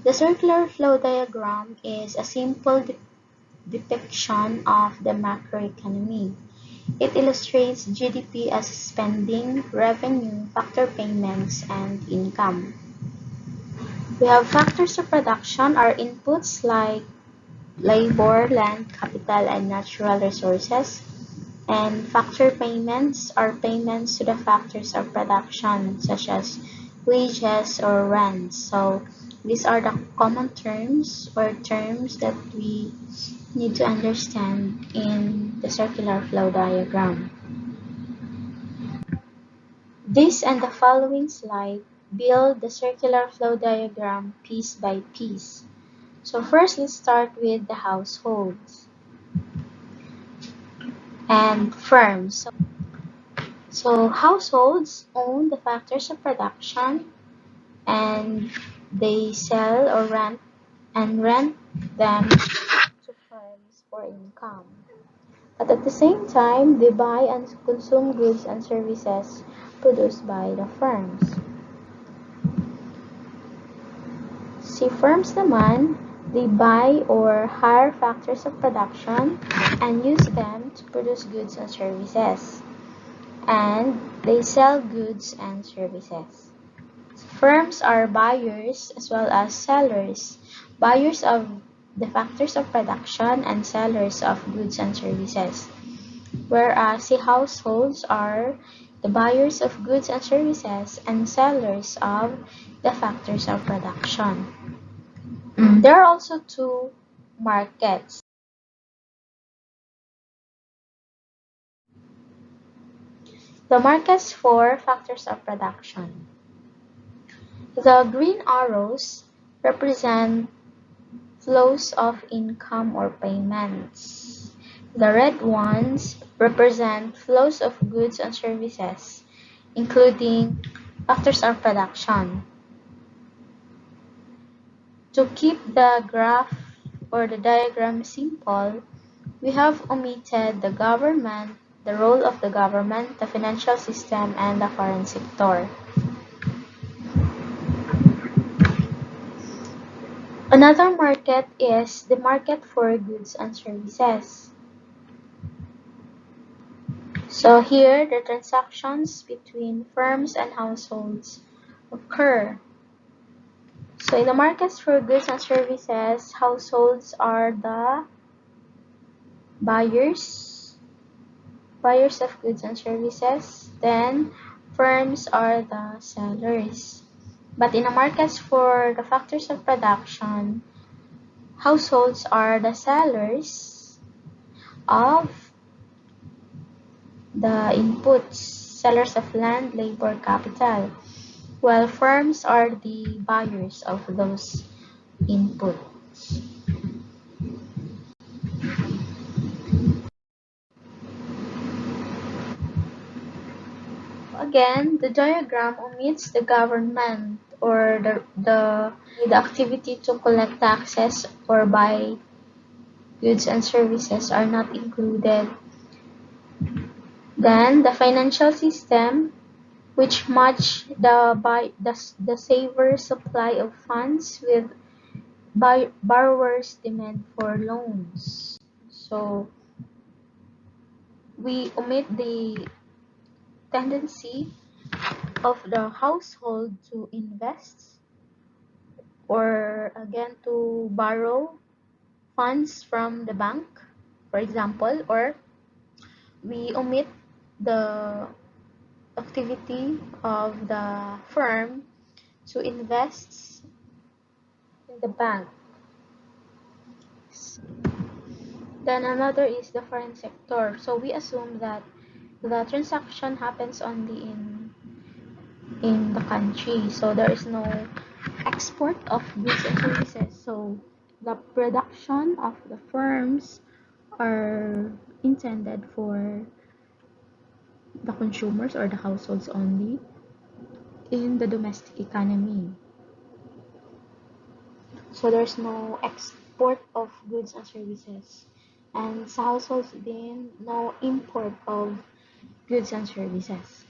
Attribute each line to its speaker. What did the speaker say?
Speaker 1: The circular flow diagram is a simple depiction of the macroeconomy. It illustrates GDP as spending, revenue, factor payments, and income. We have factors of production are inputs like labor, land, capital, and natural resources. And factor payments are payments to the factors of production, such as wages or rents. So these are the common terms or terms that we need to understand in the circular flow diagram. This and the following slide build the circular flow diagram piece by piece. So first, let's start with the households and firms. So households own the factors of production and they sell or rent them to firms for income. But at the same time, they buy and consume goods and services produced by the firms. See, firms naman, they buy or hire factors of production and use them to produce goods and services. And they sell goods and services. Firms are buyers as well as sellers, buyers of the factors of production and sellers of goods and services. Whereas the households are the buyers of goods and services and sellers of the factors of production. There are also two markets. The markets for factors of production. The green arrows represent flows of income or payments. The red ones represent flows of goods and services, including factors of production. To keep the graph or the diagram simple, we have omitted the government, the role of the government, the financial system, and the foreign sector. Another market is the market for goods and services. So here, the transactions between firms and households occur. So in the markets for goods and services, households are the buyers of goods and services. Then firms are the sellers. But in the markets for the factors of production, households are the sellers of the inputs, sellers of land, labor, capital, while firms are the buyers of those inputs. Again, the diagram omits the government or the activity to collect taxes or buy goods and services are not included. Then the financial system, which match the saver supply of funds with borrowers' demand for loans. So we omit the tendency of the household to invest or again to borrow funds from the bank, for example, or we omit the activity of the firm to invest in the bank. Then another is the foreign sector. So we assume that the transaction happens only in the country. So there is no export of goods and services. So the production of the firms are intended for the consumers or the households only in the domestic economy. So there's no export of goods and services. And sa households din, no import of goods and services.